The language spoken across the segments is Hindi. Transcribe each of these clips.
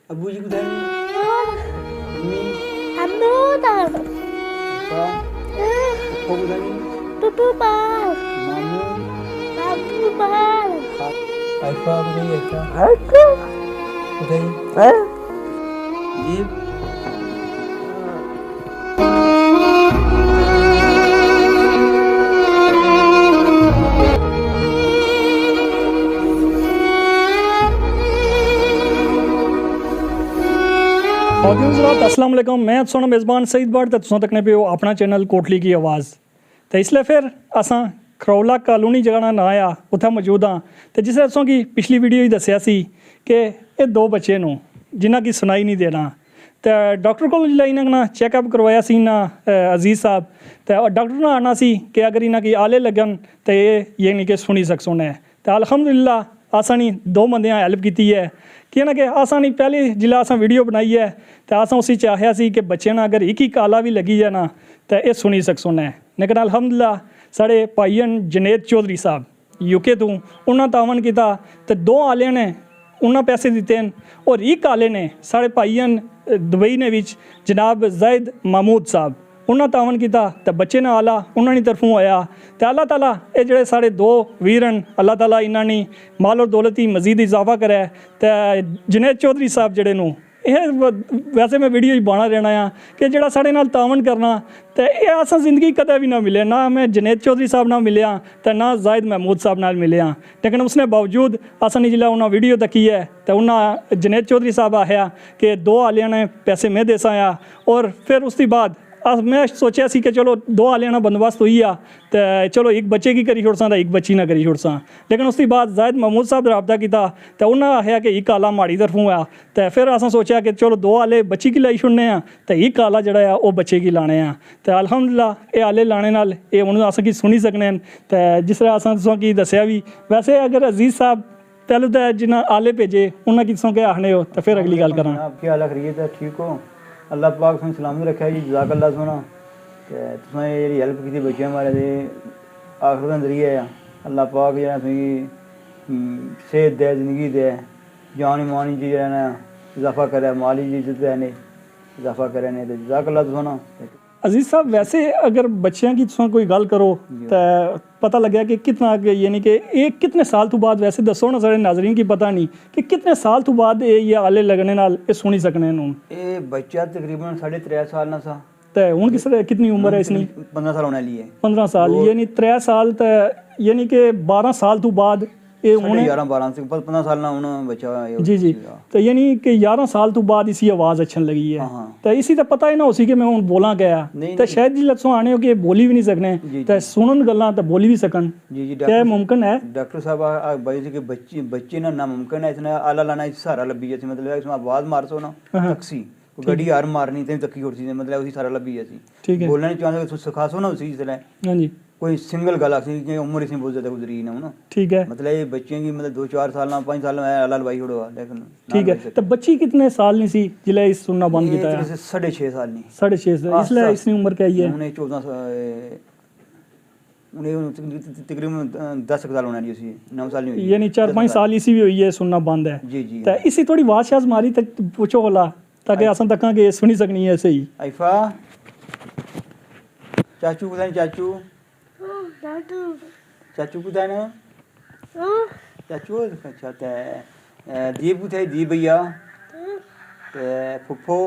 अबू जी कुदाई अम्मी अम्मू दाल पापा पप्पा कुदाई पुप्पू बाल मामू बाबू बाल आइफा कुदाई आइफा अक्कू कुदाई जी अस्सलाम वालेकुम मैं सोना मेज़बान सईद बट ते तुसां तकने पे हो अपना चैनल कोटली की आवाज़ तो इसलिए फिर असां खरौला कॉलोनी जगह ना आया उत्थे मौजूद हाँ तो जिस तुसां की पिछली वीडियो ही दस्सिया सी कि ये दो बच्चे नूं जिन्हां की सुनाई नहीं देना तो डॉक्टर को जिल्लै इन्हां ना चैकअप करवाया सी ना अजीज़ साहब तो डॉक्टर ने आना सी कि अगर इन्हां की आले लगन तो ये नहीं कि सुनी सकसोन है तो अल्हम्दुलिल्लाह आसानी दो बंदियां हेल्प की है कि ना कि आसानी पहले जिला असां वीडियो बनाई है तो असां उसी चाहया सी कि बच्चे ना अगर एक ही काला भी लगी जाए ना तो ये सुनी सकसोन है लेकिन अल्हम्दुलिल्लाह साढ़े भाईयन जनेद चौधरी साहब यूके तो उन्होंने तावन किया तो दो आले ने उन्होंने पैसे दिते हैं और एक आले ने साढ़े भाईयन दुबई ने विच जनाब जायद महमूद साहब उन्होंने तावन किया तो बच्चे ने आला उन्होंने तरफों आया तो अल्लाह ताला ये जोड़े साढ़े दो वीर हैं अल्लाह ताला इन्होंने माल और दौलत ही मजीद इजाफा करे तो जनेद चौधरी साहब जड़े नूं वैसे मैं वीडियो बना रहना आ कि जोड़ा साढ़े नाल तावन करना तो ये असां जिंदगी कदे भी ना मिले ना मैं जनेद चौधरी साहब ना मिले तो ना जायद महमूद साहब नाल मिले लेकिन उसने बावजूद असां ने जिला उन्हें वीडियो तकी है तो उन्हें जनेद चौधरी साहब आया कि दो आलिया ने पैसे मैं दे साया और फिर उसके बाद मैं सोचा सी कि चलो दो आलिया ना बंदोबस्त हुई आ तो चलो एक बच्चे की करी छोड़सा तो एक बच्ची ना करी छोड़सा लेकिन उसके बाद जायद महमूद साहब रबता किया तो उन्हें आया कि एक आला माड़ी तरफों आ तो फिर असें सोचा कि चलो दो आले बच्ची की लाई छुड़ने तो एक आला जड़ा है वो बच्चे की लाने तो अल्हम्दुलिल्लाह ये आले लाने नाल ये हुण अस की सुनी सकने तो जिस तरह असें तुसें की दस्सिया भी वैसे अगर अजीज़ साहब पहले तो जिन्हें आले भेजे उन्हें किसों के आखने हो तो फिर अगली गल करां आपकी हाल खरीद है ठीक हो अल्लाह पाक तुसें सलामत रखा जी जज़ाक अल्लाह सोना ते तुसें जेह्ड़ी हेल्प कीती बच्चें बारे ते आखर दा जरिया है अल्लाह पाक जेह्ड़ा तुसेंगी सेहत दे जिंदगी दे जान ईमान च जेह्ड़ा ना इजाफा करे माली च इज्जत देने इजाफा करे ने ते जज़ाक अल्लाह सोना अजीज़ साहब वैसे अगर बच्चों की तुम कोई गल करो तो पता लगे कि कितना यानी कि एक कितने साल तो बाद वैसे दसो ना सारे नाजरीन की पता नहीं कि कितने साल तो बाद ये आले लगने नाल ये सुनी सकने हूँ ये बच्चा तकरीबन 3.5 साल ना सा तो हूँ कितनी उम्र है इसकी 15 साल होने वाली है 15 साल यानी 3 साल तो यानी कि 12 साल तो बाद ये 11-12 से 15 साल ना होना बच्चा जी जी तो यानी कि 11 साल तो बाद इसी आवाज़ अच्छन लगी है तो इसी तो पता ही ना उसी के मैं हूँ बोला गया तो शायद जी लत्सों आने हो कि बोली भी नहीं सकने तो सुनन गल्लां तो बोली भी सकन जी जी क्या मुमकिन है डॉक्टर साहब भाई जी के बच्चे ना नामुमकिन है इसने आला लाना सहारा लब्भी जैसे मतलब इसमें आवाज़ मार सो ना तक्सी गड्डी हार मारनी ते तक्की उड़ती मतलब उसी सारा लब्भी जैसी ठीक है बोलना नहीं चाहते सिखा सो ना उसी जिसले हाँ जी कोई सिंगल गल आखी कि उम्र इसमें बहुत ज़्यादा गुजरी ना ठीक है मतलब ये बच्चे की मतलब 2-4 साल ना 5 साल में अल्लाह भाई छोड़ो लेकिन ठीक है तो बच्ची कितने साल नहीं सी जिले इस सुनना बंद किया है 6.5 साल नहीं 6.5 साल इसलिए इसकी उम्र क्या है उन्हें 14 उन्हें तकरीबन 10 साल होना नहीं उसी 9 साल नहीं यानी 4-5 साल इसी भी हुई है सुनना बंद है जी जी तो इसी थोड़ी आवाज़ शाज मारी तक पूछो होला ताकि असन तक के सुनी सकनी है ऐसे ही आइफा चाचू कुदाई चाचू चाचू कुदाई ना चाचू अच्छा ते दीप कुदाई दीप भैया ते फुफो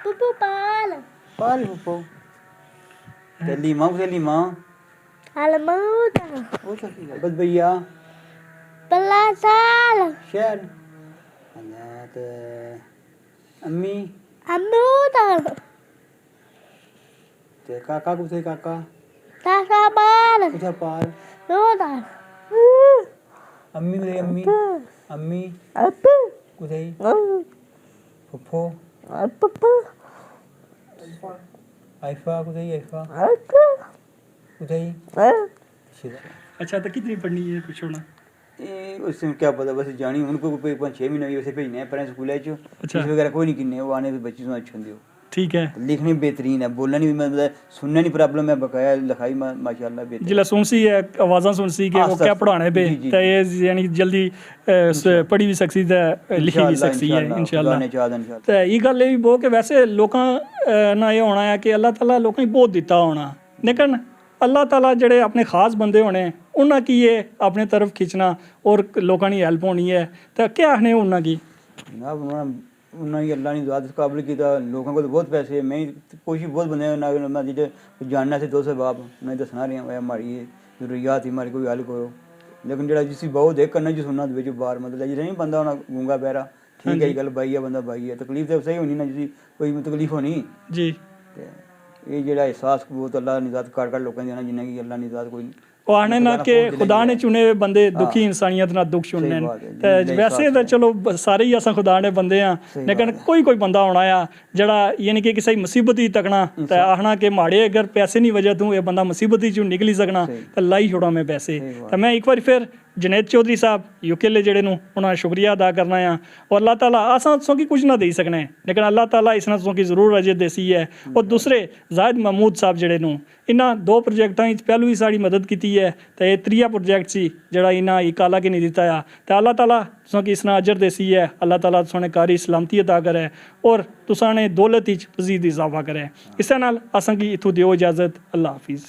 पुप्पू बाल पाल फुफो ते लीमा कुदाई लीमा अलमूदा वो सकी बस भैया बल्ला साल शहर अल्लाह ते अम्मी अमूदा ते काका कुदाई काका काका बाल कुदाई पाल नोदा अम्मी कुदाई अम्मी अम्मी अप्पू कुदाई फुफो पुप्पू आइफा कुदाई आइफा अक्कू कुदाई अच्छा तो कितनी पढ़नी है कुछ होना ये उससे क्या पता बस जानी उनको कोई 5-6 महीने वैसे भेजने हैं पर स्कूल है जो फीस वगैरह कोई नहीं किन्ने वो आने से बच्ची सुना अच्छे होंगे ठीक है लिखनी बेहतरीन है, बोलना नहीं मतलब सुनने नहीं प्रॉब्लम है, बकाया लिखाई माशाल्लाह बेहतरीन। जिला सुनसी है आवाज़ां सुनसी के वो क्या पढ़ाने पे तो ये यानी जल्दी पढ़ी भी सकती है लिखी भी सकती है इंशाल्लाह। तो ये गल ये भी बहुत कि वैसे लोगों ना ये होना है कि अल्लाह ताला लोगों को बहुत दिता होना, लेकिन अल्लाह ताला जड़े अपने खास बंदे होने उन्हें की ये अपने तरफ खिंचना और लोगों की हेल्प होनी है, तो क्या आखने उन्हें की जनाब उन्होंने अल्लाह ने ज़्यादा काबिल किया। लोगों को तो बहुत पैसे, मैं कोशिश बहुत बंदे ना जिसे जानना से दोस्त बाप मैं दसना रहा भाई हमारी जरूरियात ही हमारी कोई हल करो, लेकिन जो जिसी बहुत देख करना जो सुनना बिच बार मतलब जी नहीं बंदा होना गूंगा बहरा, ठीक है गल भाई है बंदा भाई है, तकलीफ तो सही होनी ना जिसी कोई तकलीफ होनी जी। ये जो एहसास बहुत अल्लाह ने ज़्यादा कर लोगों देना जिन्हें कि अल्लाह ने ज़्यादा कोई ਉਹ ਆਣੇ ਨਾ ਕਿ ਖੁਦਾ ਨੇ ਚੁਣੇ ਹੋਏ ਬੰਦੇ ਦੁਖੀ ਇਨਸਾਨੀਅਤ ਨਾਲ ਦੁੱਖ ਚੁਣਨੇ ਨੇ ਤੇ ਵੈਸੇ ਤਾਂ ਚਲੋ ਸਾਰੇ ਹੀ ਅਸਾਂ ਖੁਦਾ ਨੇ ਬੰਦੇ ਆ, ਲੇਕਿਨ ਕੋਈ ਬੰਦਾ ਹੋਣਾ ਆ ਜਿਹੜਾ ਯਾਨੀ ਕਿ ਕਿਸੇ ਮੁਸੀਬਤ ਹੀ ਤੱਕਣਾ ਤੇ ਆਖਣਾ ਕਿ ਮਾੜੇ ਅਗਰ ਪੈਸੇ ਨਹੀਂ ਵਜ੍ਹਾ ਤੂੰ ਇਹ ਬੰਦਾ ਮੁਸੀਬਤ ਹੀ ਚੋਂ ਨਿਕਲ ਹੀ ਸਕਣਾ ਤੇ ਲਾਈ ਛੋੜਾ ਮੈਂ ਪੈਸੇ। ਤਾਂ ਮੈਂ ਇੱਕ ਵਾਰ ਫਿਰ ਜਨੇਦ ਚੌਧਰੀ ਸਾਹਿਬ यूके ਜਿਹੜੇ ਨੂੰ ਉਹਨਾਂ ਦਾ ਸ਼ੁਕਰੀਆ ਅਦਾ ਕਰਨਾ ਆ और अल्लाह ताला असां सो की कुछ ना दे सकने, लेकिन अल्लाह ताला इसना सो की जरूर अजर देसी है। और दूसरे जाहिद महमूद साहब ਜਿਹੜੇ ਨੂੰ इन्हां 2 प्रोजेक्टां ਪਹਿਲੂ ਹੀ ਸਾਡੀ ਮਦਦ ਕੀਤੀ है तो ये 3 प्रोजेक्ट सी ਜਿਹੜਾ इन्हां एक आला के नहीं दिता आ तो अल्लाह ताला सो की इसना अजर देसी है। अल्लाह ताला सोने कारी सलामती अदा करे और तुसां ने दौलत विच मज़ीद इजाफा करे। इस नाल असां की इथों दियो इजाजत। अल्लाह हाफिज़।